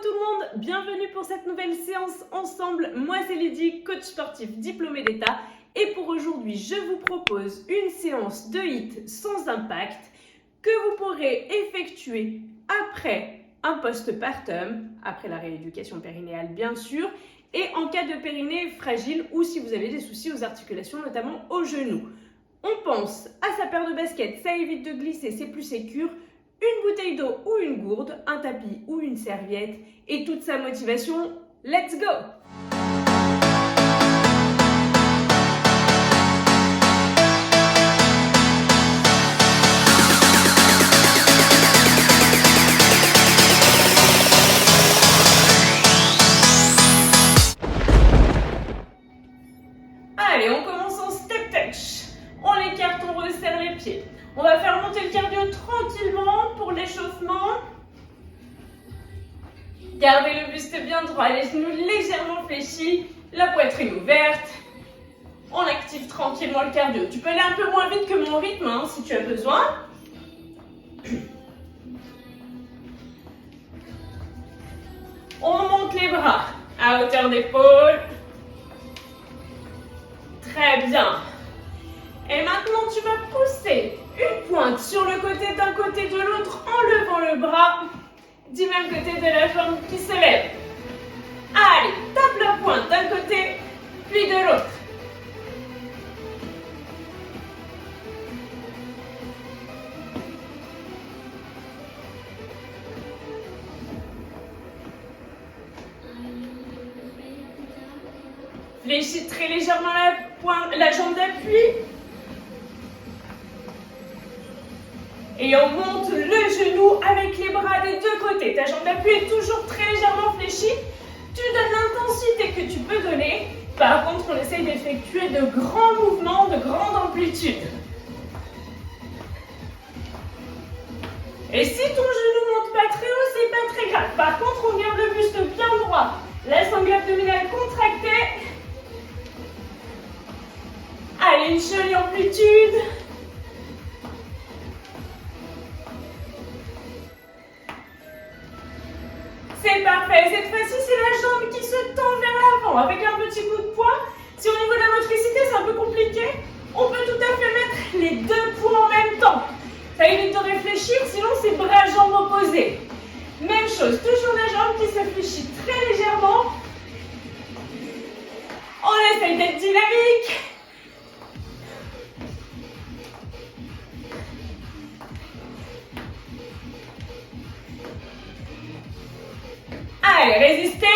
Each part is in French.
tout le monde, bienvenue pour cette nouvelle séance ensemble. Moi c'est Lydie, coach sportif diplômée d'État et pour aujourd'hui je vous propose une séance de HIIT sans impact que vous pourrez effectuer après un postpartum, après la rééducation périnéale bien sûr, et en cas de périnée fragile ou si vous avez des soucis aux articulations, notamment aux genoux. On pense à sa paire de baskets, ça évite de glisser, c'est plus sécure. Une bouteille d'eau ou une gourde, un tapis ou une serviette et toute sa motivation, let's go! Allez, on commence en step touch. On l'écarte, on resserre les pieds. On va faire monter le cardio tranquillement pour l'échauffement. Gardez le buste bien droit, les genoux légèrement fléchis, la poitrine ouverte. On active tranquillement le cardio. Tu peux aller un peu moins vite que mon rythme si tu as besoin. On monte les bras à hauteur d'épaule. Très bien. Et maintenant, tu vas pousser une pointe sur le côté d'un côté de l'autre en levant le bras du même côté de la jambe qui se lève. Allez, tape la pointe d'un côté, puis de l'autre. Fléchis très légèrement la jambe d'appui. Et on monte le genou avec les bras des deux côtés. Ta jambe d'appui est toujours très légèrement fléchie. Tu donnes l'intensité que tu peux donner. Par contre, on essaye d'effectuer de grands mouvements, de grande amplitude. Et si ton genou ne monte pas très haut, c'est pas très grave. Par contre, on garde le buste bien droit. La sangle abdominale contractée. Allez, une jolie amplitude. C'est parfait. Cette fois-ci, c'est la jambe qui se tend vers l'avant avec un petit coup de poing. Si au niveau de la motricité, c'est un peu compliqué, on peut tout à fait mettre les deux poings en même temps. Ça évite de réfléchir, sinon c'est bras-jambes opposés. Même chose, toujours la jambe qui se fléchit très légèrement. On essaye d'être dynamique. Allez, résistez.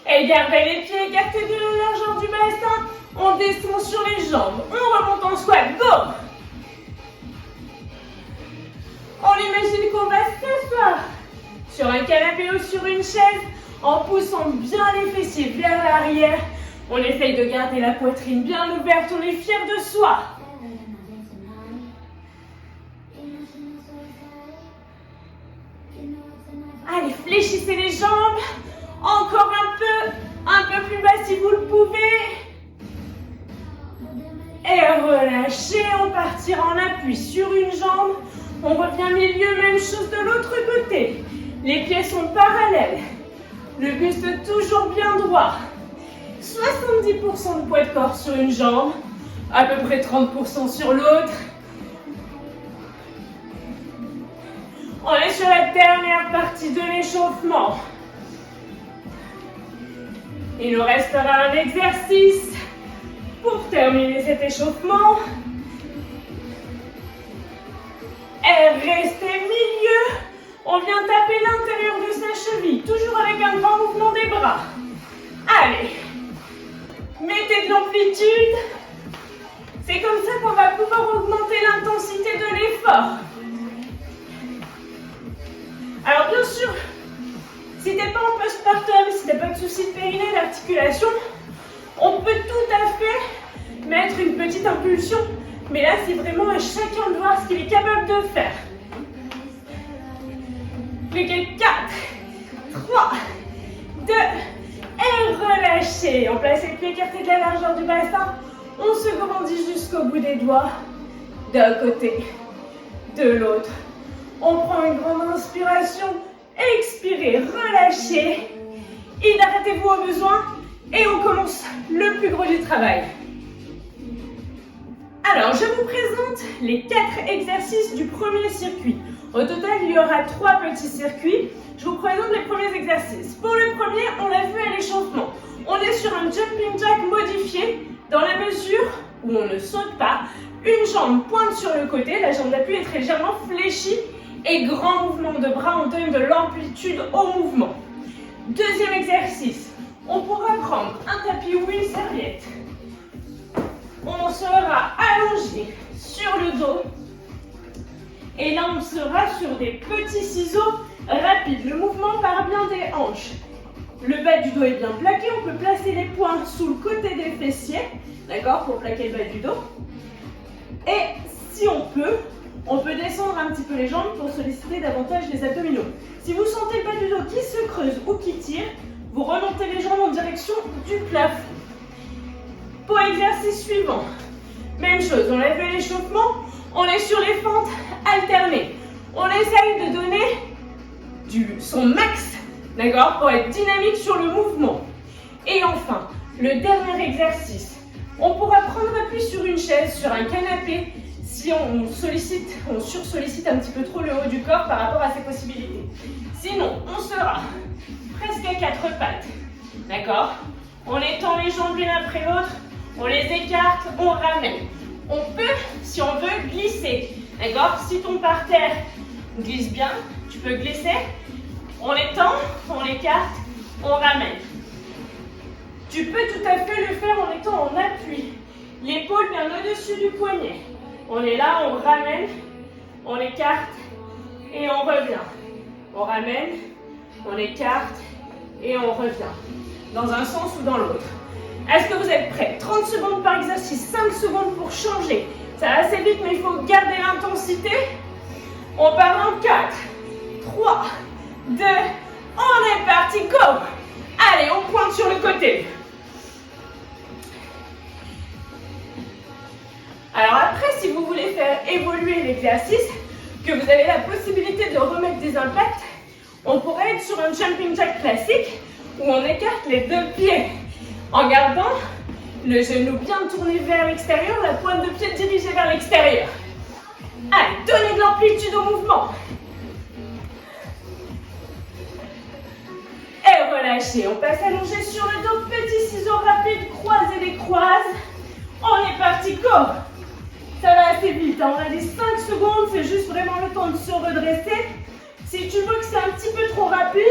Et gardez les pieds écartés de la largeur du bassin. On descend sur les jambes. On remonte en squat. Go! On imagine qu'on va s'asseoir sur un canapé ou sur une chaise en poussant bien les fessiers vers l'arrière. On essaye de garder la poitrine bien ouverte. On est fier de soi. Allez, fléchissez les jambes. Encore un peu plus bas si vous le pouvez. Et relâchez, on partira en appui sur une jambe. On revient milieu, même chose de l'autre côté. Les pieds sont parallèles. Le buste toujours bien droit. 70% de poids de corps sur une jambe. À peu près 30% sur l'autre. On est sur la dernière partie de l'échauffement. Il nous restera un exercice pour terminer cet échauffement. Et restez milieu. On vient taper l'intérieur de sa cheville, toujours avec un grand mouvement des bras. Allez, mettez de l'amplitude. C'est comme ça qu'on va pouvoir augmenter l'intensité de l'effort. Alors bien sûr, si tu n'es pas en postpartum, si tu n'as pas de soucis de périnée, d'articulation, on peut tout à fait mettre une petite impulsion. Mais là, c'est vraiment à chacun de voir ce qu'il est capable de faire. Plus que 4, 3, 2, et relâchez. On place les pieds écartés de la largeur du bassin. On se grandit jusqu'au bout des doigts. D'un côté, de l'autre. On prend une grande inspiration, expirez, relâchez. Hydratez-vous au besoin et on commence le plus gros du travail. Alors, je vous présente les 4 exercices du premier circuit. Au total, il y aura 3 petits circuits. Je vous présente les premiers exercices. Pour le premier, on l'a vu à l'échauffement. On est sur un jumping jack modifié dans la mesure où on ne saute pas. Une jambe pointe sur le côté, la jambe d'appui est légèrement fléchie et grand mouvement de bras, on donne de l'amplitude au mouvement. Deuxième exercice, on pourra prendre un tapis ou une serviette. On sera allongé sur le dos et là on sera sur des petits ciseaux rapides. Le mouvement part bien des hanches. Le bas du dos est bien plaqué, on peut placer les poings sous le côté des fessiers, d'accord, pour plaquer le bas du dos. Et si on peut descendre un petit peu les jambes pour solliciter davantage les abdominaux. Si vous sentez le bas du dos qui se creuse ou qui tire, vous remontez les jambes en direction du plafond. Pour l'exercice suivant, même chose, on a vu l'échauffement, on est sur les fentes alternées. On essaye de donner son max, d'accord, pour être dynamique sur le mouvement. Et enfin, le dernier exercice, on pourra prendre appui sur une chaise, sur un canapé, si on sursollicite un petit peu trop le haut du corps par rapport à ses possibilités. Sinon, on sera presque à 4 pattes, d'accord? On étend les jambes l'une après l'autre, on les écarte, on ramène. On peut, si on veut, glisser, d'accord? Si ton parterre glisse bien, tu peux glisser. On étend, on l'écarte, on ramène. Tu peux tout à fait le faire en étant en appui. L'épaule bien au-dessus du poignet. On est là, on ramène, on écarte et on revient. On ramène, on écarte et on revient. Dans un sens ou dans l'autre. Est-ce que vous êtes prêts? 30 secondes par exercice, 5 secondes pour changer. Ça va assez vite, mais il faut garder l'intensité. On part en 4, 3, 2, on est parti, go! Allez, on pointe sur le côté. Alors après, si vous voulez faire évoluer l'exercice, que vous avez la possibilité de remettre des impacts, on pourrait être sur un jumping jack classique où on écarte les 2 pieds en gardant le genou bien tourné vers l'extérieur, la pointe de pied dirigée vers l'extérieur. Allez, donnez de l'amplitude au mouvement. Et relâchez. On passe allongé sur le dos, petits ciseaux rapides, croisez les croises. On est parti, go! Ça va assez vite, hein. On a des 5 secondes, c'est juste vraiment le temps de se redresser. Si tu veux que c'est un petit peu trop rapide,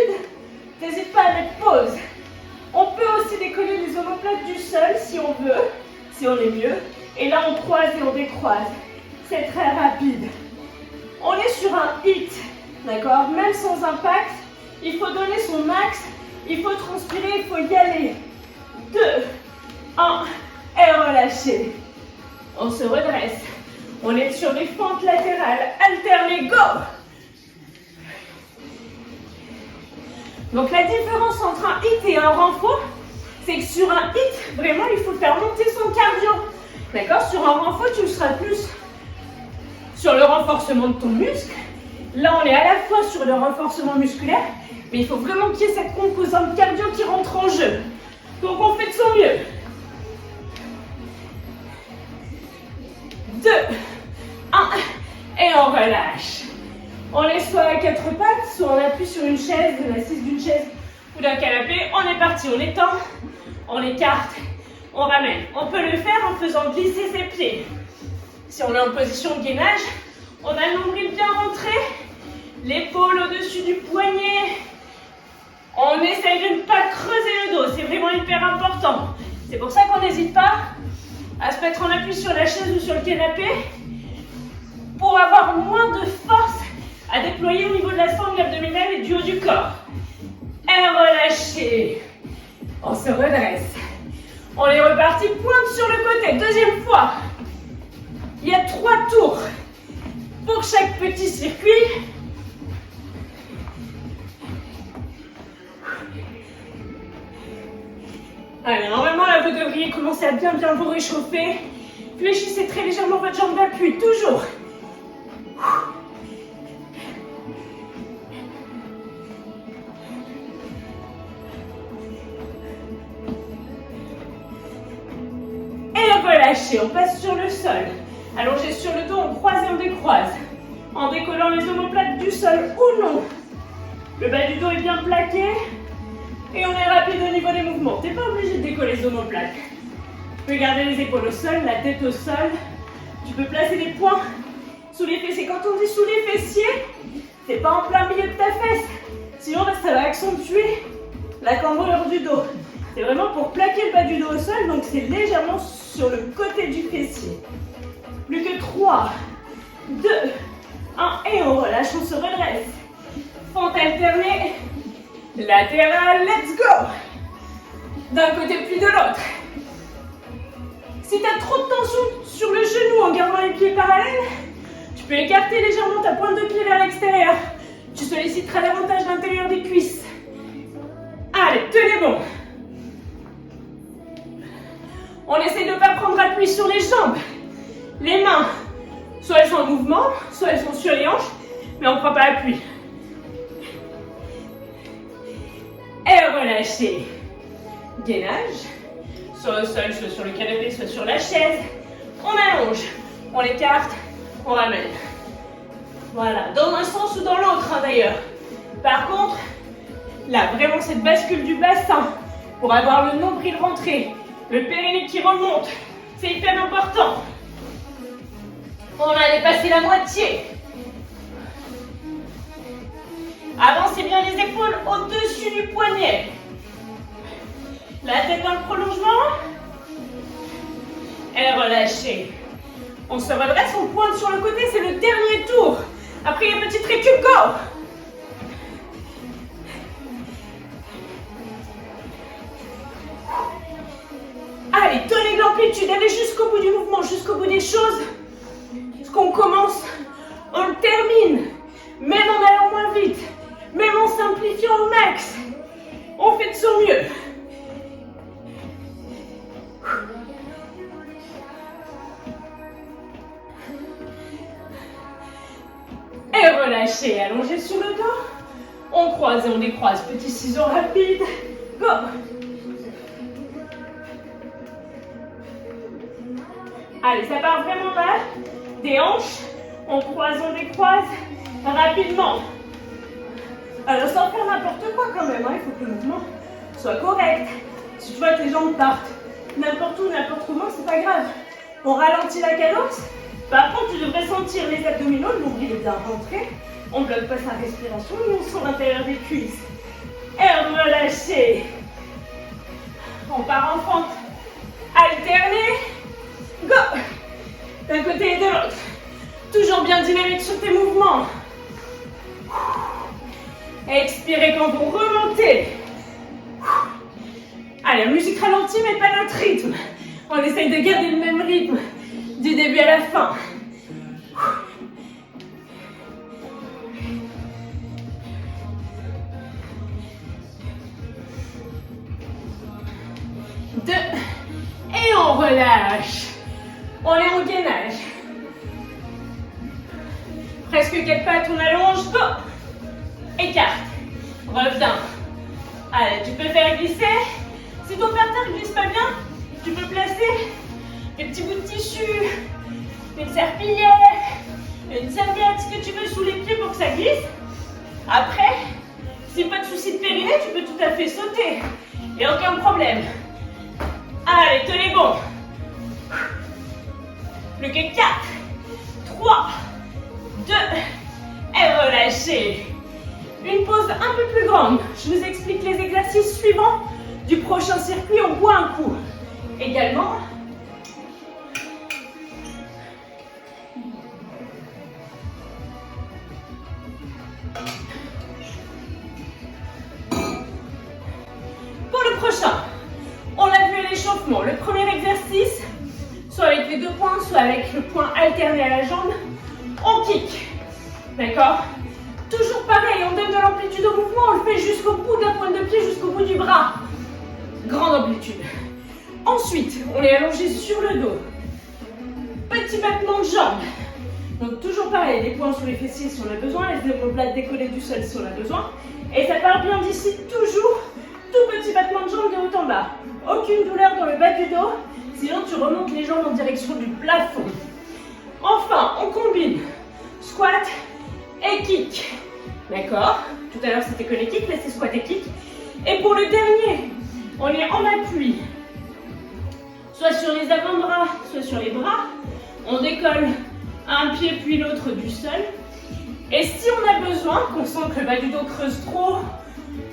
n'hésite pas à mettre pause. On peut aussi décoller les omoplates du sol si on veut, si on est mieux. Et là, on croise et on décroise. C'est très rapide. On est sur un hit, d'accord? Même sans impact, il faut donner son max, il faut transpirer, il faut y aller. 2, 1, et relâchez. On se redresse. On est sur les fentes latérales. Alternez, go! Donc la différence entre un hit et un renfort, c'est que sur un hit, vraiment, il faut faire monter son cardio. D'accord? Sur un renfort, tu seras plus sur le renforcement de ton muscle. Là, on est à la fois sur le renforcement musculaire, mais il faut vraiment qu'il y ait cette composante cardio qui rentre en jeu. Donc on fait de son mieux. 2, 1, et on relâche. On est soit à 4 pattes, soit on appuie sur une chaise, l'assise d'une chaise ou d'un canapé. On est parti, on étend, on écarte, on ramène. On peut le faire en faisant glisser ses pieds. Si on est en position de gainage, on a le nombril bien rentré, l'épaule au-dessus du poignet. On essaye de ne pas creuser le dos, c'est vraiment hyper important. C'est pour ça qu'on n'hésite pas à se mettre en appui sur la chaise ou sur le canapé pour avoir moins de force à déployer au niveau de la sangle abdominale et du haut du corps. Et relâchez. On se redresse. On est reparti, pointe sur le côté. Deuxième fois. Il y a 3 tours pour chaque petit circuit. Allez, normalement là vous devriez commencer à bien vous réchauffer. Fléchissez très légèrement votre jambe d'appui, toujours. relâché, on passe sur le sol. Allongé sur le dos, on croise et on décroise. En décollant les omoplates du sol ou non. Le bas du dos est bien plaqué. Et on est rapide au niveau des mouvements. Tu n'es pas obligé de décoller les omoplates. Tu peux garder les épaules au sol, la tête au sol. Tu peux placer les poings sous les fessiers. Quand on dit sous les fessiers, c'est pas en plein milieu de ta fesse. Sinon, ça va accentuer la cambrure du dos. C'est vraiment pour plaquer le bas du dos au sol, donc c'est légèrement sur le côté du fessier. Plus que 3, 2, 1 et on relâche, on se redresse. Fente alternée, latérale, let's go. D'un côté puis de l'autre. Si tu as trop de tension sur le genou en gardant les pieds parallèles, tu peux écarter légèrement ta pointe de pied vers l'extérieur. Tu solliciteras davantage l'intérieur des cuisses. Allez, tenez bon. On essaie de ne pas prendre appui sur les jambes. Les mains, soit elles sont en mouvement, soit elles sont sur les hanches, mais on ne prend pas appui. Et relâchez. Gainage. Sur le sol, soit sur le canapé, soit sur la chaise. On allonge, on l'écarte, on ramène. Voilà, dans un sens ou dans l'autre d'ailleurs. Par contre, là, vraiment cette bascule du bassin pour avoir le nombril rentré, le périnée qui remonte, c'est hyper important. On a dépassé la moitié. Avancez bien les épaules au-dessus du poignet. La tête dans le prolongement. Et relâchez. On se redresse, on pointe sur le côté, c'est le dernier tour. Après, il y a une petite récup, go! Allez, tenez de l'amplitude, allez jusqu'au bout du mouvement, jusqu'au bout des choses. Ce qu'on commence, on le termine. Même en allant moins vite, même en simplifiant au max. On fait de son mieux. Et relâchez, allongez sur le dos. On croise et on décroise. Petit ciseau rapide. Go! Allez, ça part vraiment là. Des hanches. On croise, on décroise. Rapidement. Alors, sans faire n'importe quoi quand même. Il faut que le mouvement soit correct. Si tu vois que les jambes partent n'importe où, n'importe comment, c'est pas grave. On ralentit la cadence. Par contre, tu devrais sentir les abdominaux, le nombril est bien rentré. On bloque pas sa respiration, et on sent l'intérieur des cuisses. Et relâchez. On part en fente alternée. Go! D'un côté et de l'autre. Toujours bien dynamique sur tes mouvements. Expirez quand vous remontez. Allez, la musique ralentit, mais pas notre rythme. On essaye de garder le même rythme du début à la fin. 2 et on relâche. On est en gainage. Presque 4 pattes, on allonge. Go. Écarte. Reviens. Allez, tu peux faire glisser. Si ton parterre ne glisse pas bien, tu peux placer des petits bouts de tissu, une serpillière, une serviette, ce que tu veux sous les pieds pour que ça glisse. Après, si pas de souci de périnée, tu peux tout à fait sauter. Et aucun problème. Allez, tenez bon. Plus que 4, 3, 2, et relâchez. Une pause un peu plus grande. Je vous explique les exercices suivants du prochain circuit. On boit un coup. Également, pour le prochain, on a vu l'échauffement. Le premier exercice, soit avec les 2 points, soit avec le point alterné à la jambe, on kick. D'accord? Toujours pareil, on donne de l'amplitude au mouvement, on le fait jusqu'au bout de la pointe de pied, jusqu'au bout du bras. Grande amplitude. Ensuite, on est allongé sur le dos. Petit battement de jambes. Donc toujours pareil, les poings sur les fessiers si on a besoin, les omoplates décollées du sol si on a besoin. Et ça part bien d'ici, toujours tout petit battement de jambes de haut en bas. Aucune douleur dans le bas du dos, Sinon, tu remontes les jambes en direction du plafond. Enfin, on combine squat et kick. D'accord? Tout à l'heure, c'était que les kicks, là, c'est squat et kick. Et pour le dernier, on est en appui. Soit sur les avant-bras, soit sur les bras. On décolle un pied puis l'autre du sol. Et si on a besoin, qu'on sent que le bas du dos creuse trop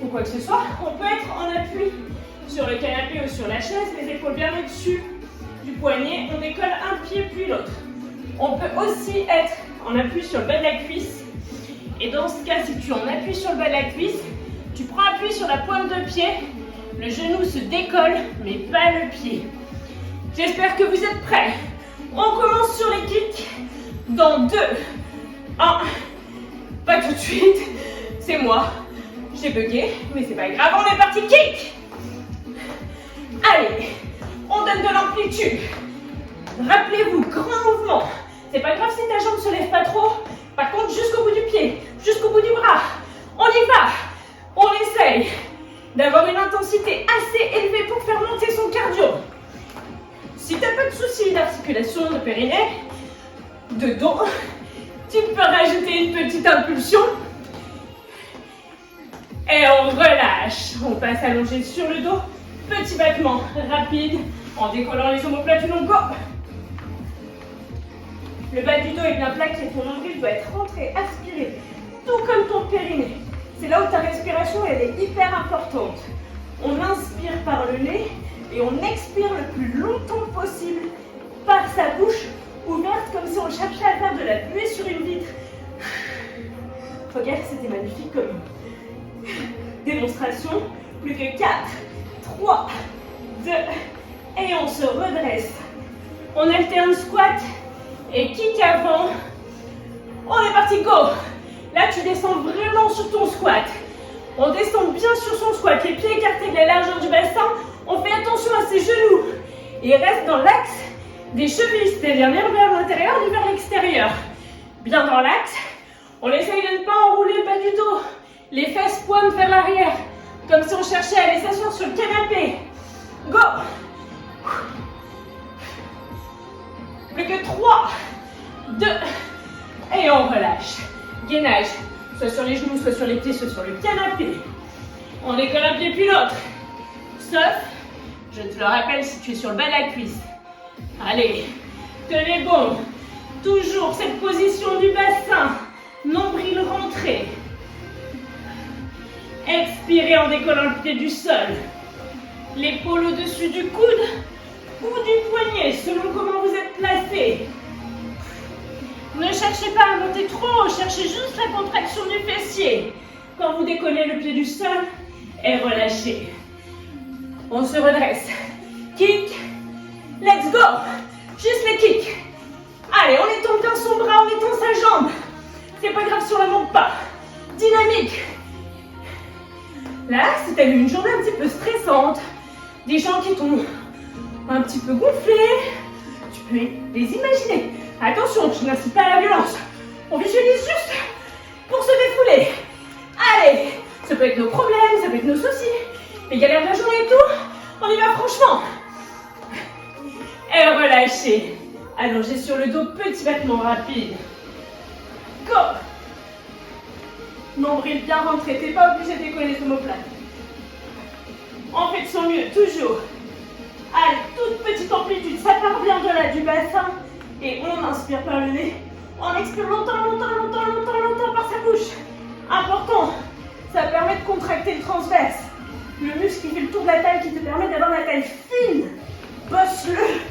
ou quoi que ce soit, on peut être en appui sur le canapé ou sur la chaise, les épaules bien au-dessus du poignet. On décolle un pied puis l'autre. On peut aussi être en appui sur le bas de la cuisse. Et dans ce cas, si tu en appuies sur le bas de la cuisse, tu prends appui sur la pointe de pied. Le genou se décolle, mais pas le pied. J'espère que vous êtes prêts. On commence sur les kicks dans 2, 1. Pas tout de suite, c'est moi. J'ai bugué, mais c'est pas grave, on est parti, kick. Allez, on donne de l'amplitude. Rappelez-vous, grand mouvement. C'est pas grave si ta jambe se lève pas trop. Par contre, jusqu'au bout du pied, jusqu'au bout du bras. On y va. On essaye d'avoir une intensité assez élevée pour faire monter son cardio. Si t'as pas de soucis d'articulation, de périnée, de dos, tu peux rajouter une petite impulsion. Et on relâche. On passe allongé sur le dos. Petit battement rapide en décollant les omoplates du long. Go. Le bas du dos est bien plaqué. Ton nombril doit être rentré, aspiré. Tout comme ton périnée. C'est là où ta respiration elle est hyper importante. On inspire par le nez et on expire le plus longtemps possible par sa bouche ouverte comme si on cherchait à faire de la buée sur une vitre. Regarde, c'était magnifique comme démonstration. Plus que 4, 3, 2 et on se redresse. On alterne squat et kick avant. On est parti, go. Là, tu descends vraiment sur ton squat. On descend bien sur son squat, les pieds écartés de la largeur du bassin. On fait attention à ses genoux. Et reste dans l'axe des chevilles, c'est-à-dire nerveux vers l'intérieur ni vers l'extérieur. Bien dans l'axe. On essaye de ne pas enrouler le bas du dos. Les fesses pointent vers l'arrière, comme si on cherchait à aller s'asseoir sur le canapé. Go. Plus que 3, 2, et on relâche. Gainage, soit sur les genoux, soit sur les pieds, soit sur le canapé. On décolle un pied puis l'autre. Sauf, je te le rappelle, si tu es sur le bas de la cuisse. Allez, tenez bon. Toujours cette position du bassin. Nombril rentré. Expirez en décollant le pied du sol. L'épaule au-dessus du coude ou du poignet, selon comment vous êtes placé. Ne cherchez pas à monter trop, cherchez juste la contraction du fessier. Quand vous décollez le pied du sol et relâchez. On se redresse. Kick. Let's go. Juste les kicks. Allez, on étend bien son bras, on étend sa jambe. C'est pas grave si on la monte pas. Dynamique. Là, si tu as eu une journée un petit peu stressante, des gens qui t'ont un petit peu gonflé, tu peux les imaginer. Attention, je n'incite pas à la violence. On visualise juste pour se défouler. Allez, ça peut être nos problèmes, ça peut être nos soucis, les galères de la journée et tout. On y va franchement. Et relâchez. Allongez sur le dos, petit battement rapide. Go. Nombril bien rentré, t'es pas obligé de décoller les omoplates. On fait de son mieux, toujours. Allez, toute petite amplitude, ça part bien de là, du bassin. Et on inspire par le nez. On expire longtemps, longtemps, longtemps, longtemps, longtemps par sa bouche. Important, ça permet de contracter le transverse. Le muscle qui fait le tour de la taille, qui te permet d'avoir la taille fine. Bosse-le.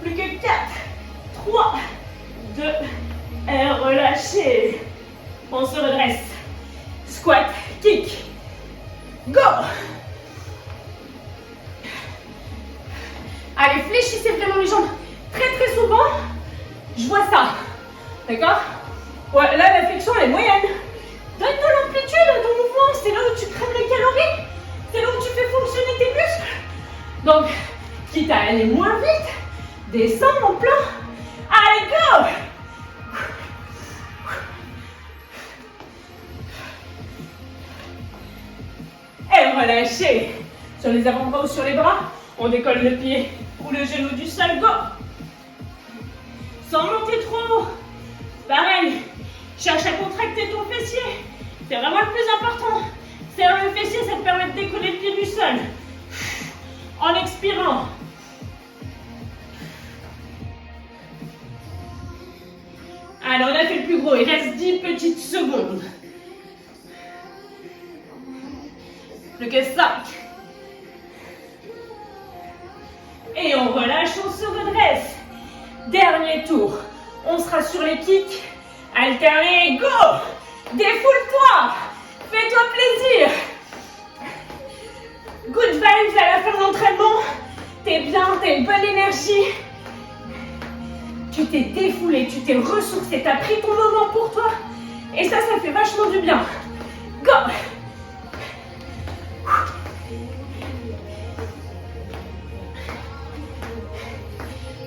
Plus que 4, 3, 2, et relâchez. On se redresse. Squat, kick. Go. Allez, fléchissez vraiment les jambes. Très souvent, je vois ça. D'accord? Ouais, là, la flexion, elle est moyenne. Donne de l'amplitude à ton mouvement. C'est là où tu crèves les calories. C'est là où tu fais fonctionner tes muscles. Donc, quitte à aller moins vite, descends mon plan. Allez, go! Et relâchez. Sur les avant-bras ou sur les bras, on décolle le pied ou le genou du sol, go. Sans monter trop haut. Pareil, cherche à contracter ton fessier. C'est vraiment le plus important. Serre le fessier, ça te permet de décoller le pied du sol. En expirant. Allez, on a fait le plus gros. Il reste 10 petites secondes. Plus que 5. Et on relâche, on se redresse. Dernier tour. On sera sur les kicks. Alternez, go! Défoule-toi! Fais-toi plaisir! Good vibes à la fin de l'entraînement. T'es bien, t'as une bonne énergie. Tu t'es défoulé, tu t'es ressourcé, t'as pris ton moment pour toi. Et ça fait vachement du bien. Go!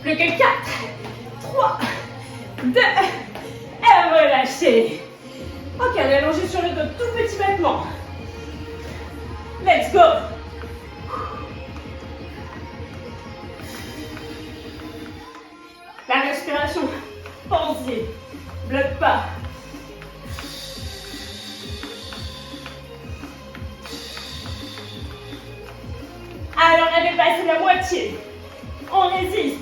Plus que 4, 3, 2, et relâchez. Ok, on est allongé sur le dos, tout petit battement. Let's go. La respiration, pensez, bloque pas. Alors, on a dépassé la moitié. On résiste.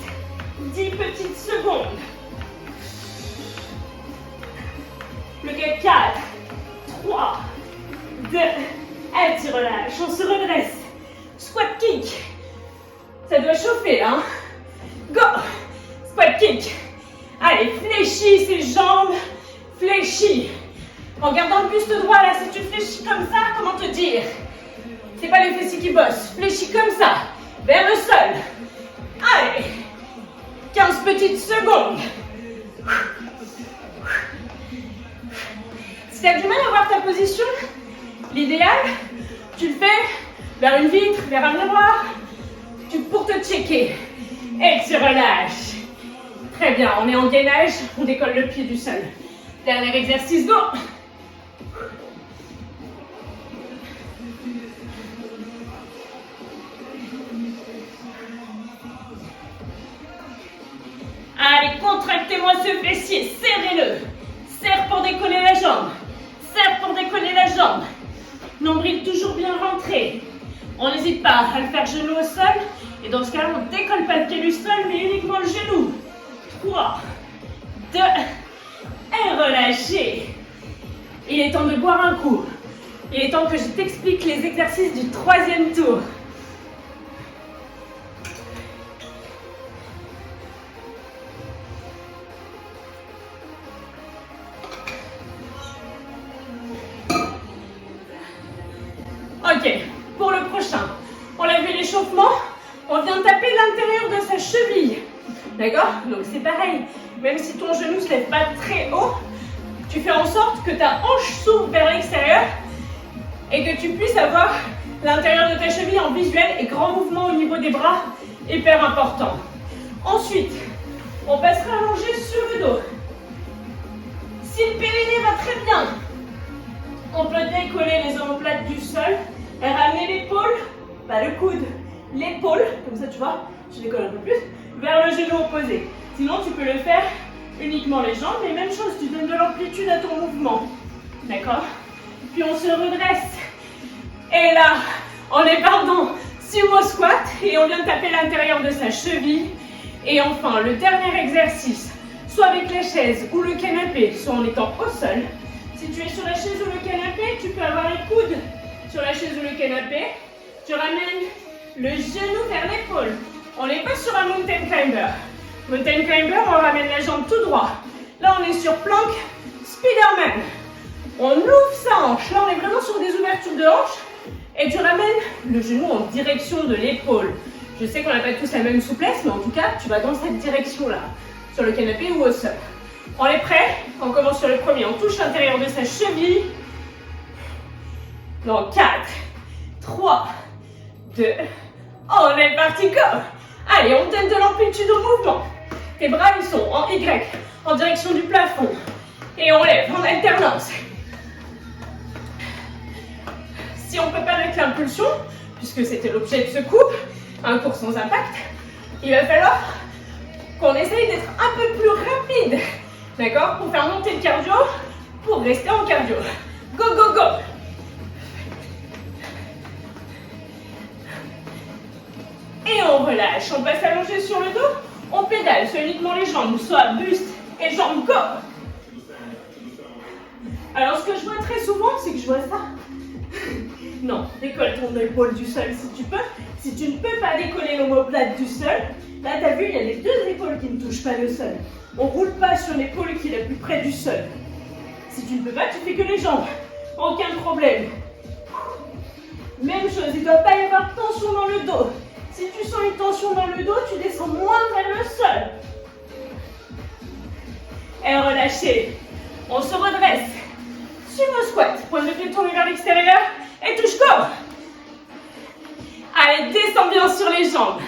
10 petites secondes. Plus que 4, 3, 2, et tu relâches, on se redresse. Squat kick. Ça doit chauffer, hein? Go! Squat kick. Allez, fléchis ces jambes. Fléchis. En gardant le buste droit, là, si tu fléchis comme ça, comment te dire? C'est pas les fessiers qui bossent. Fléchis comme ça, vers le sol. Allez, 15 petites secondes. Si tu as du mal à voir ta position, l'idéal, tu le fais vers une vitre, vers un miroir, pour te checker. Et tu relâches. Très bien, on est en gainage, on décolle le pied du sol. Dernier exercice, go! Allez, contractez-moi ce fessier, serrez-le. Serre pour décoller la jambe. Serre pour décoller la jambe. Nombril toujours bien rentré. On n'hésite pas à le faire genou au sol. Et dans ce cas, on ne décolle pas le pied du sol, mais uniquement le genou. 3, 2, et relâchez. Il est temps de boire un coup. Il est temps que je t'explique les exercices du troisième tour. Ok, pour le prochain, on a vu l'échauffement, on vient taper l'intérieur de sa cheville. D'accord? Donc c'est pareil, même si ton genou ne se lève pas très haut, tu fais en sorte que ta hanche s'ouvre vers l'extérieur et que tu puisses avoir l'intérieur de ta cheville en visuel et grand mouvement au niveau des bras, hyper important. Ensuite, on passera allongé sur le dos. Si le périnée va très bien, on peut décoller les omoplates du sol et ramener l'épaule, pas le coude, l'épaule, comme ça tu vois, je décolle un peu plus, vers le genou opposé. Sinon tu peux le faire uniquement les jambes, mais même chose, tu donnes de l'amplitude à ton mouvement. D'accord? Puis on se redresse. Et là, on est pardon, sumo squat et on vient taper l'intérieur de sa cheville. Et enfin, le dernier exercice, soit avec la chaise ou le canapé, soit en étant au sol. Si tu es sur la chaise ou le canapé, tu peux avoir les coudes sur la chaise ou le canapé. Tu ramènes le genou vers l'épaule. On n'est pas sur un mountain climber. Mountain climber, on ramène la jambe tout droit. Là, on est sur planque Spiderman. On ouvre sa hanche. Là, on est vraiment sur des ouvertures de hanche. Et tu ramènes le genou en direction de l'épaule. Je sais qu'on n'a pas tous la même souplesse, mais en tout cas, tu vas dans cette direction-là, sur le canapé ou au sol. On est prêt? On commence sur le premier. On touche l'intérieur de sa cheville. Dans 4, 3, 2, on est parti, go! Allez, on donne de l'amplitude au mouvement. Tes bras, ils sont en Y, en direction du plafond. Et on lève en alternance. Si on peut pas mettre l'impulsion, puisque c'était l'objet de ce coup, un cours sans impact, il va falloir qu'on essaye d'être un peu plus rapide, d'accord, pour faire monter le cardio, pour rester en cardio. Go, go, go! Et on relâche, on passe allongé sur le dos, on pédale, soit uniquement les jambes, soit buste et jambes, go! Alors ce que je vois très souvent, c'est que je vois ça. Non, décolle ton épaule du sol si tu peux. Si tu ne peux pas décoller l'omoplate du sol, là tu as vu, il y a les deux épaules qui ne touchent pas le sol. On ne roule pas sur l'épaule qui est la plus près du sol. Si tu ne peux pas, tu fais que les jambes. Aucun problème. Même chose, il ne doit pas y avoir de tension dans le dos. Si tu sens une tension dans le dos, tu descends moins vers le sol. Et relâchez. On se redresse. Sumo squat. Point de pied tourné vers l'extérieur. Et touche corps. Allez, descends bien sur les jambes.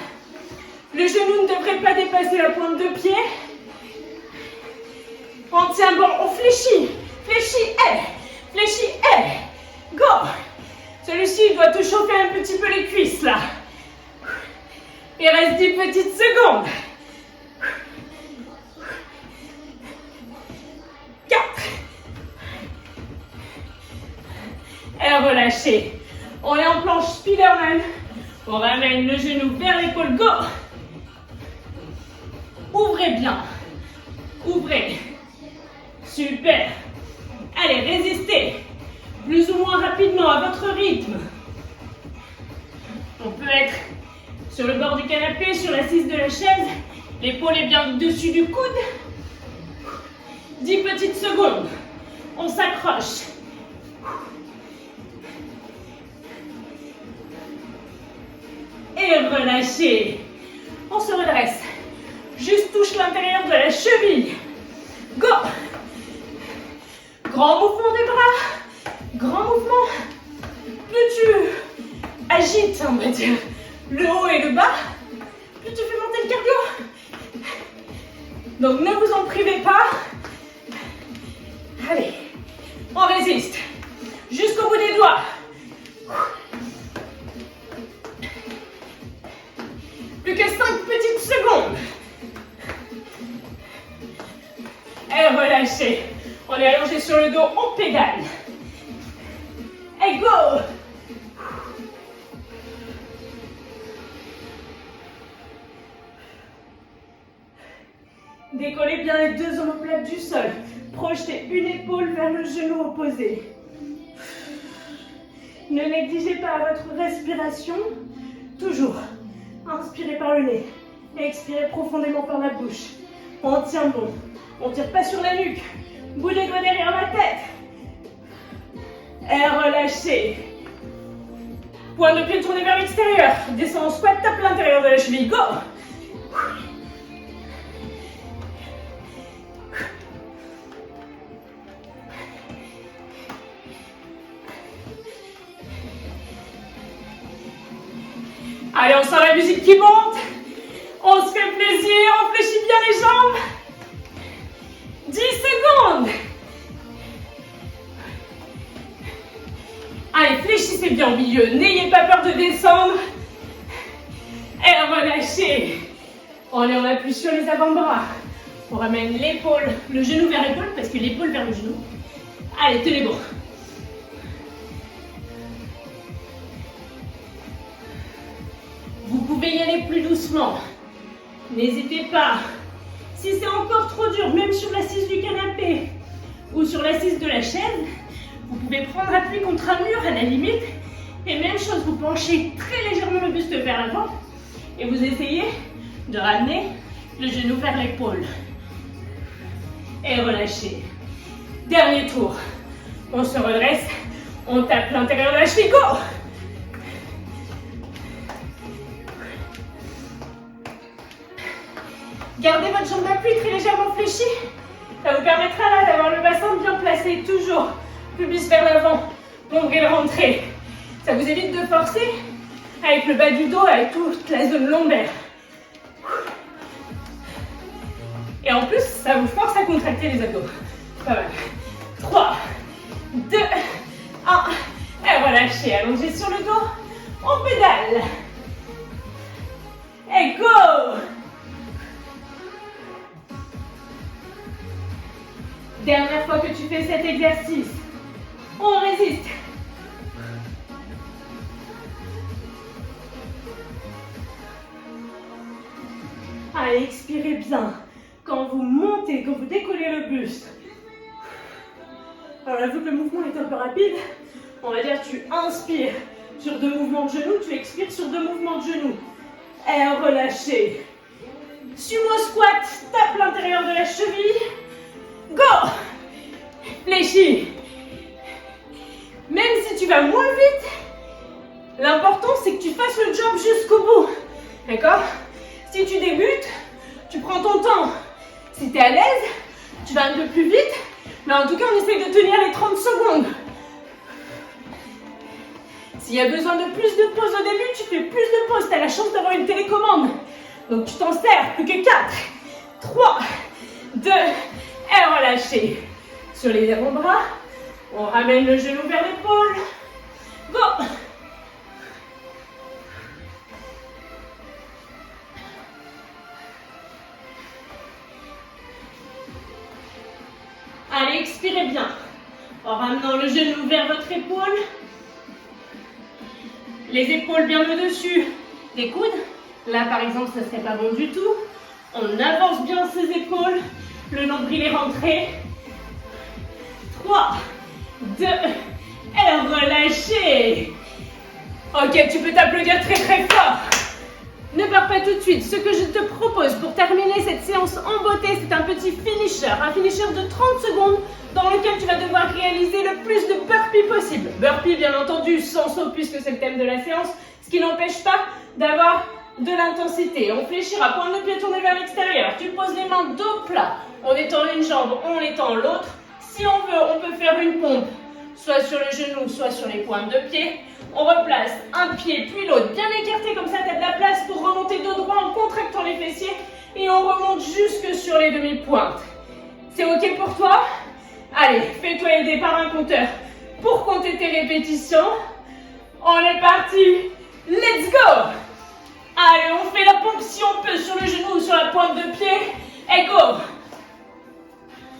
Le genou ne devrait pas dépasser la pointe de pied. On tient bon, on fléchit. Fléchis, fléchis, go. Celui-ci, il doit te chauffer un petit peu les cuisses, là. Il reste 10 petites secondes. 4. Et relâchez. On est en planche Spiderman. On ramène le genou vers l'épaule, go. Ouvrez bien. Ouvrez. Super. Allez, résistez. Plus ou moins rapidement à votre rythme. On peut être sur le bord du canapé, sur l'assise de la chaise. L'épaule est bien au-dessus du coude. 10 petites secondes. On s'accroche. Et relâchez. On se redresse. Juste touche l'intérieur de la cheville. Go. Grand mouvement des bras. Grand mouvement. Plus tu agites, on va dire, le haut et le bas, plus tu fais monter le cardio. Donc ne vous en privez pas. Allez, on résiste. Jusqu'au bout des doigts. Plus que 5 petites secondes. Et relâchez. On est allongé sur le dos, on pédale. Et go! Décollez bien les deux omoplates du sol. Projetez une épaule vers le genou opposé. Ne négligez pas votre respiration. Toujours. Inspirez par le nez. Expirez profondément par la bouche. On tient bon. On ne tire pas sur la nuque. Bout des doigts derrière la tête. Et relâchez. Point de pied tourné vers l'extérieur. Descends en squat, tape l'intérieur de la cheville. Go! Allez, on sent la musique qui monte. On se fait plaisir, on fléchit bien les jambes. 10 secondes. Allez, fléchissez bien au milieu. N'ayez pas peur de descendre. Et relâchez. On est en appui sur les avant-bras. On ramène l'épaule, le genou vers l'épaule, parce que l'épaule vers le genou. Allez, tenez bon. Vous pouvez y aller plus doucement. N'hésitez pas. Si c'est encore trop dur, même sur l'assise du canapé ou sur l'assise de la chaise, vous pouvez prendre appui contre un mur à la limite. Et même chose, vous penchez très légèrement le buste vers l'avant et vous essayez de ramener le genou vers l'épaule. Et relâchez. Dernier tour. On se redresse. On tape l'intérieur de la cheville. Go! Gardez votre jambe d'appui très légèrement fléchie. Ça vous permettra là d'avoir le bassin bien placé. Toujours pubis vers l'avant. Nombril rentré. Ça vous évite de forcer avec le bas du dos, avec toute la zone lombaire. Et en plus, ça vous force à contracter les abdos. Pas mal. 3, 2, 1. Et relâchez. Allongez sur le dos. On pédale. Et go! Dernière fois que tu fais cet exercice. On résiste. Allez, expirez bien. Quand vous montez, quand vous décollez le buste. Alors, vu que le mouvement est un peu rapide, on va dire tu inspires sur 2 mouvements de genoux, tu expires sur 2 mouvements de genoux. Et relâchez. Sumo squat, tape l'intérieur de la cheville. Go! Fléchis. Même si tu vas moins vite, l'important c'est que tu fasses le job jusqu'au bout. D'accord? Si tu débutes, tu prends ton temps. Si tu es à l'aise, tu vas un peu plus vite. Mais en tout cas, on essaye de tenir les 30 secondes. S'il y a besoin de plus de pauses au début, tu fais plus de pauses. Tu as la chance d'avoir une télécommande. Donc tu t'en sers. Plus que 4, 3, 2, et relâchez. Sur les avant-bras, on ramène le genou vers l'épaule. Go! Allez, expirez bien. En ramenant le genou vers votre épaule. Les épaules bien au-dessus des coudes. Là, par exemple, ça ne serait pas bon du tout. On avance bien ses épaules. Le nombril est rentré. 3, 2, et relâchez. Ok, tu peux t'applaudir très très fort. Ne pars pas tout de suite. Ce que je te propose pour terminer cette séance en beauté, c'est un petit finisher. Un finisher de 30 secondes dans lequel tu vas devoir réaliser le plus de burpees possible. Burpees, bien entendu, sans saut puisque c'est le thème de la séance, ce qui n'empêche pas d'avoir de l'intensité. On fléchira, pointe de pied tourné vers l'extérieur. Tu poses les mains dos plat. On étend une jambe, on étend l'autre. Si on veut, on peut faire une pompe, soit sur le genou, soit sur les pointes de pied. On replace un pied puis l'autre, bien écarté comme ça, tu as de la place pour remonter dos droit en contractant les fessiers. Et on remonte jusque sur les demi-pointes. C'est ok pour toi? Allez, fais-toi aider par un compteur pour compter tes répétitions. On est parti, let's go! Allez, on fait la pompe si on peut sur le genou ou sur la pointe de pied. Et go!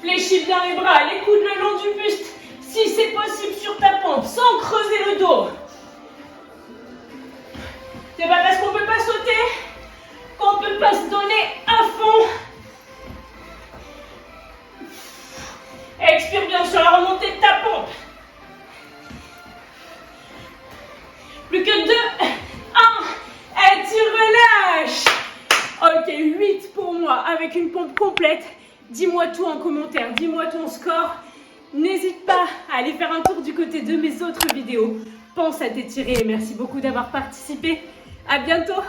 Fléchis bien les bras, les coudes le long du buste, si c'est possible sur ta pompe, sans creuser le dos. C'est pas parce qu'on ne peut pas sauter qu'on ne peut pas se donner à fond. Expire bien sur la remontée de ta pompe. Plus que 2, 1, et tu relâches. Ok, 8 pour moi avec une pompe complète. Dis-moi tout en commentaire, dis-moi ton score. N'hésite pas à aller faire un tour du côté de mes autres vidéos. Pense à t'étirer et merci beaucoup d'avoir participé. À bientôt.